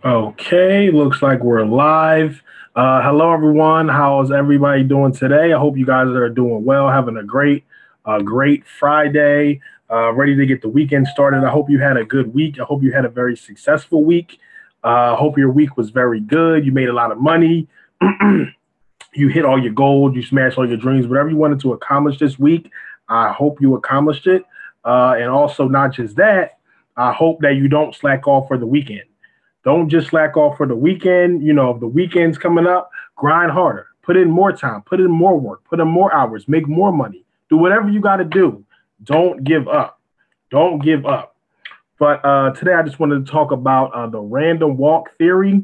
Okay, looks like we're live. Hello, everyone. How's everybody doing today? I hope you guys are doing well, having a great Friday, ready to get the weekend started. I hope you had a good week. I hope you had a very successful week. I hope your week was very good. You made a lot of money. You hit all your goals. You smashed all your dreams. Whatever you wanted to accomplish this week, I hope you accomplished it. And also, not just that, I hope that you don't slack off for the weekend. Don't just slack off for the weekend. If the weekend's coming up, grind harder, put in more time, put in more work, put in more hours, make more money, do whatever you got to do. Don't give up. Don't give up. But today I just wanted to talk about the random walk theory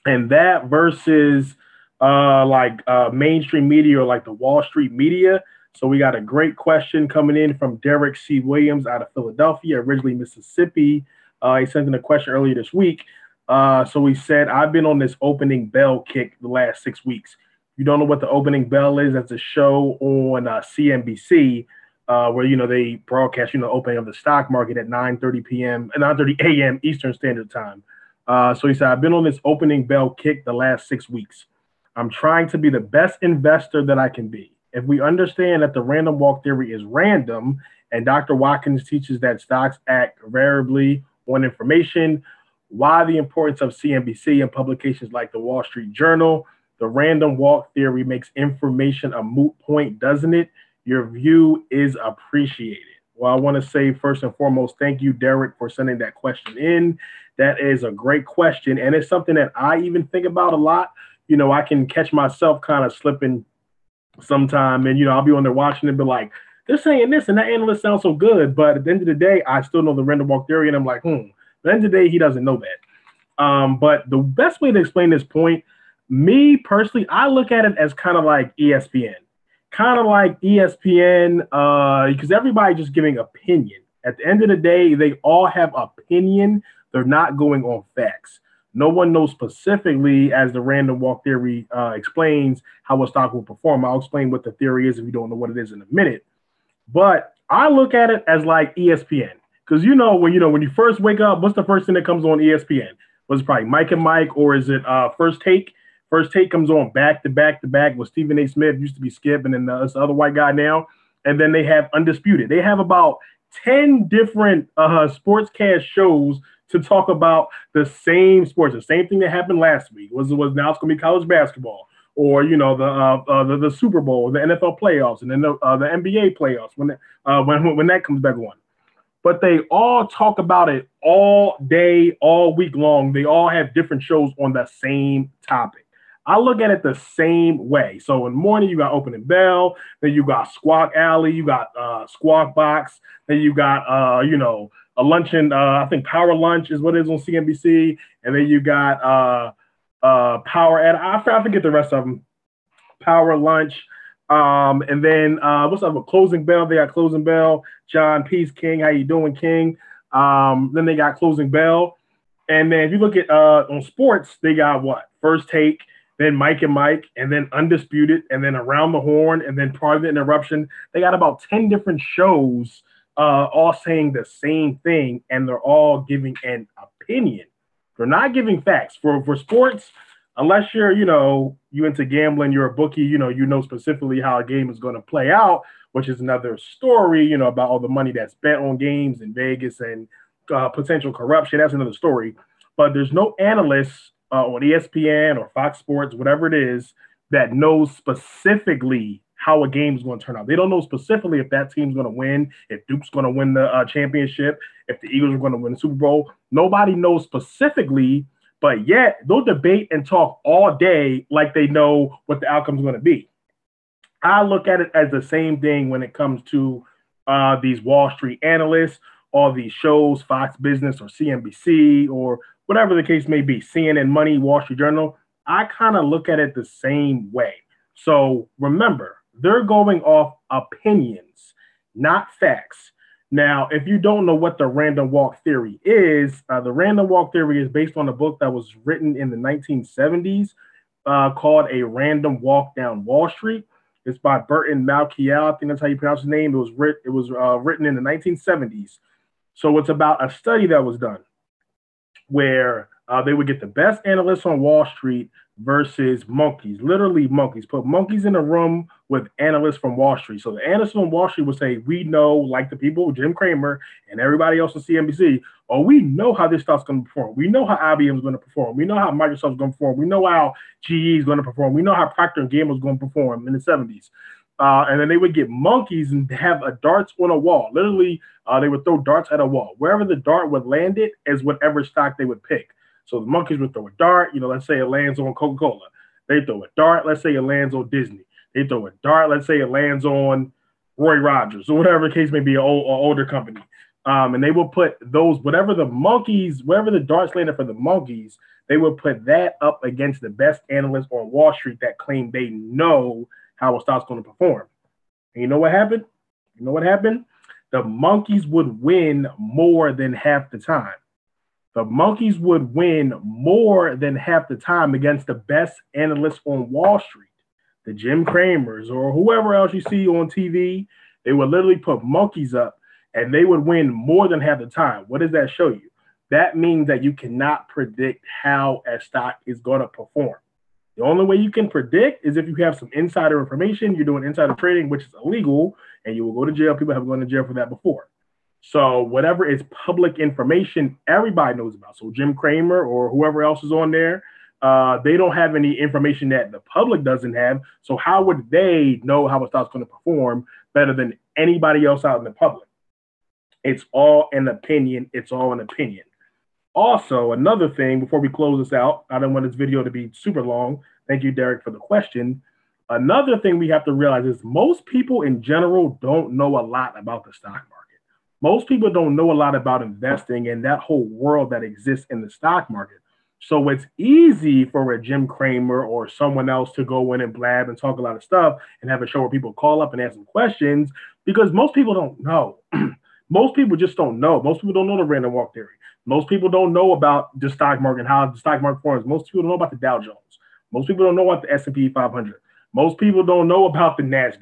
and that versus mainstream media or like the Wall Street media. So we got a great question coming in from Derek C. Williams out of Philadelphia, originally Mississippi. He sent in a question earlier this week. So he said, I've been on this opening bell kick the last 6 weeks. You don't know what the opening bell is? That's a show on CNBC where they broadcast the opening of the stock market at 9:30 p.m. 9:30 a.m. Eastern Standard Time. So he said, I've been on this opening bell kick the last 6 weeks. I'm trying to be the best investor that I can be. If we understand that the random walk theory is random, and Dr. Watkins teaches that stocks act variably on information, why the importance of CNBC and publications like the Wall Street Journal? The random walk theory makes information a moot point, doesn't it? Your view is appreciated. Well, I want to say first and foremost, thank you, Derek, for sending that question in. That is a great question, and it's something that I even think about a lot. I can catch myself kind of slipping sometime, and I'll be on there watching and be like, they're saying this, and that analyst sounds so good, but at the end of the day, I still know the random walk theory, and I'm like, At the end of the day, he doesn't know that. But the best way to explain this point, me personally, I look at it as kind of like ESPN, because everybody just giving opinion. At the end of the day, they all have opinion. They're not going on facts. No one knows specifically, as the random walk theory explains, how a stock will perform. I'll explain what the theory is if you don't know what it is in a minute. But I look at it as like ESPN, because when you first wake up, what's the first thing that comes on ESPN? Was it probably Mike and Mike, or is it First Take? First Take comes on back to back to back with Stephen A. Smith, used to be Skip, and then this other white guy now. And then they have Undisputed. They have about 10 different sportscast shows to talk about the same sports, the same thing that happened last week. Was now it's going to be college basketball, or the Super Bowl, the NFL playoffs, and then the NBA playoffs when that comes back on. But they all talk about it all day, all week long. They all have different shows on the same topic. I look at it the same way. So in the morning, you got Opening Bell, then you got Squawk Alley, you got Squawk Box, then you got a luncheon. I think Power Lunch is what it is on CNBC, and then you got Power Ed. I forget the rest of them. Power Lunch. And then what's up? Closing Bell. They got Closing Bell. John Peace King. How you doing, King? Then they got Closing Bell. And then if you look at on sports, they got what? First Take, then Mike and Mike, and then Undisputed, and then Around the Horn, and then Private Interruption. They got about 10 different shows all saying the same thing, and they're all giving an opinion. They're not giving facts. For sports, unless you into gambling, you're a bookie, you know specifically how a game is going to play out, which is another story, about all the money that's spent on games in Vegas and potential corruption. That's another story. But there's no analysts on ESPN or Fox Sports, whatever it is, that knows specifically how a game is going to turn out. They don't know specifically if that team's going to win, if Duke's going to win the championship, if the Eagles are going to win the Super Bowl. Nobody knows specifically, but yet they'll debate and talk all day like they know what the outcome is going to be. I look at it as the same thing when it comes to these Wall Street analysts, all these shows, Fox Business or CNBC or whatever the case may be, CNN Money, Wall Street Journal. I kind of look at it the same way. So remember, they're going off opinions, not facts. Now, if you don't know what the random walk theory is, the random walk theory is based on a book that was written in the 1970s called A Random Walk Down Wall Street. It's by Burton Malkiel. I think that's how you pronounce his name. It was written in the 1970s. So it's about a study that was done where They would get the best analysts on Wall Street versus monkeys, literally monkeys. Put monkeys in a room with analysts from Wall Street. So the analysts on Wall Street would say, we know, like the people, Jim Cramer and everybody else on CNBC, oh, we know how this stuff's going to perform. We know how IBM is going to perform. We know how Microsoft's going to perform. We know how GE is going to perform. We know how Procter & Gamble is going to perform in the 70s. And then they would get monkeys and have a darts on a wall. Literally, they would throw darts at a wall. Wherever the dart would land it is whatever stock they would pick. So the monkeys would throw a dart, let's say it lands on Coca-Cola. They throw a dart, let's say it lands on Disney. They throw a dart, let's say it lands on Roy Rogers or whatever the case may be, an older company. And they will put those, whatever the darts landed for the monkeys, they will put that up against the best analysts on Wall Street that claim they know how a stock's going to perform. And you know what happened? The monkeys would win more than half the time. The monkeys would win more than half the time against the best analysts on Wall Street, the Jim Cramers or whoever else you see on TV. They would literally put monkeys up and they would win more than half the time. What does that show you? That means that you cannot predict how a stock is going to perform. The only way you can predict is if you have some insider information, you're doing insider trading, which is illegal, and you will go to jail. People have gone to jail for that before. So whatever is public information, everybody knows about. So Jim Cramer or whoever else is on there, they don't have any information that the public doesn't have. So how would they know how a stock's going to perform better than anybody else out in the public? It's all an opinion. Also, another thing before we close this out, I don't want this video to be super long. Thank you, Derek, for the question. Another thing we have to realize is most people in general don't know a lot about the stock market. Most people don't know a lot about investing and that whole world that exists in the stock market. So it's easy for a Jim Cramer or someone else to go in and blab and talk a lot of stuff and have a show where people call up and ask them questions because most people don't know. Most people just don't know. Most people don't know the random walk theory. Most people don't know about the stock market and how the stock market forms. Most people don't know about the Dow Jones. Most people don't know about the S&P 500. Most people don't know about the NASDAQ.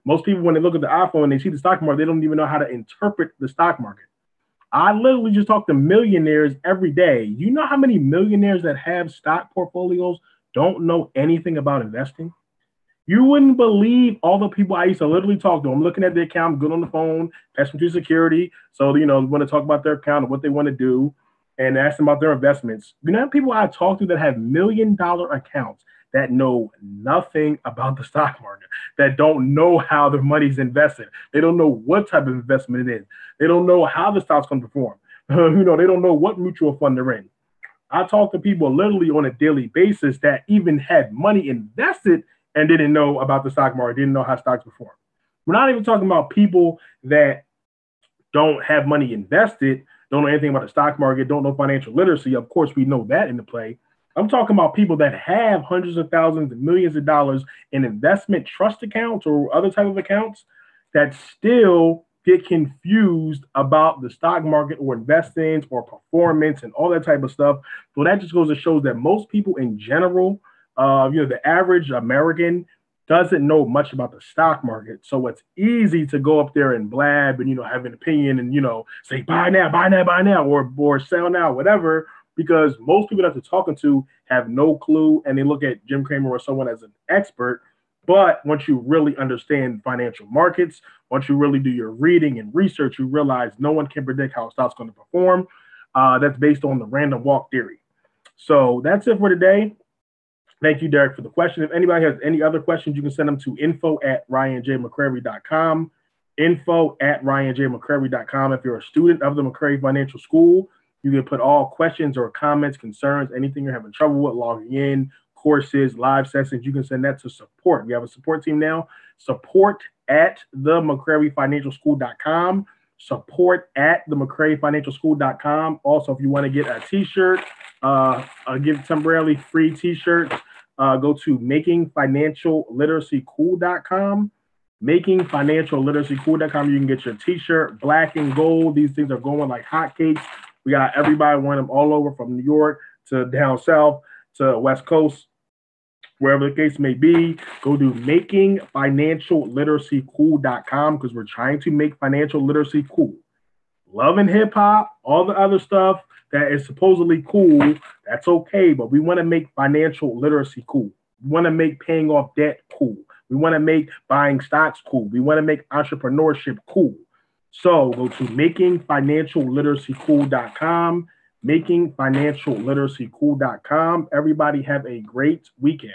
Most people, when they look at the iPhone and they see the stock market, they don't even know how to interpret the stock market. I literally just talk to millionaires every day. You know how many millionaires that have stock portfolios don't know anything about investing? You wouldn't believe all the people I used to literally talk to. I'm looking at their account, good on the phone, pass them through security. So, want to talk about their account and what they want to do and ask them about their investments. You know, people I talk to that have $1 million accounts that know nothing about the stock market, that don't know how their money's invested. They don't know what type of investment it is. They don't know how the stock's going to perform. They don't know what mutual fund they're in. I talk to people literally on a daily basis that even had money invested and didn't know about the stock market, didn't know how stocks perform. We're not even talking about people that don't have money invested, don't know anything about the stock market, don't know financial literacy. Of course, we know that in the play. I'm talking about people that have hundreds of thousands and millions of dollars in investment trust accounts or other type of accounts that still get confused about the stock market or investing or performance and all that type of stuff. So that just goes to show that most people in general, the average American doesn't know much about the stock market. So it's easy to go up there and blab and, have an opinion and, say buy now, or sell now, whatever, because most people that they're talking to have no clue and they look at Jim Cramer or someone as an expert. But once you really understand financial markets, once you really do your reading and research, you realize no one can predict how a stock's going to perform. That's based on the random walk theory. So that's it for today. Thank you, Derek, for the question. If anybody has any other questions, you can send them to info@ryanjmccrary.com, info@ryanjmccrary.com. If you're a student of the McCrary Financial School, you can put all questions or comments, concerns, anything you're having trouble with, logging in, courses, live sessions, you can send that to support. We have a support team now, support@themccraryfinancialschool.com, support@themccraryfinancialschool.com. Also, if you want to get a t-shirt, give temporarily free t-shirts, go to makingfinancialliteracycool.com, makingfinancialliteracycool.com. You can get your t-shirt, black and gold. These things are going like hotcakes. We got everybody wearing them all over from New York to down south to West Coast, wherever the case may be. Go to makingfinancialliteracycool.com because we're trying to make financial literacy cool. Love and hip hop, all the other stuff, that is supposedly cool. That's okay, but we want to make financial literacy cool. We want to make paying off debt cool. We want to make buying stocks cool. We want to make entrepreneurship cool. So go to makingfinancialliteracycool.com, makingfinancialliteracycool.com. Everybody have a great weekend.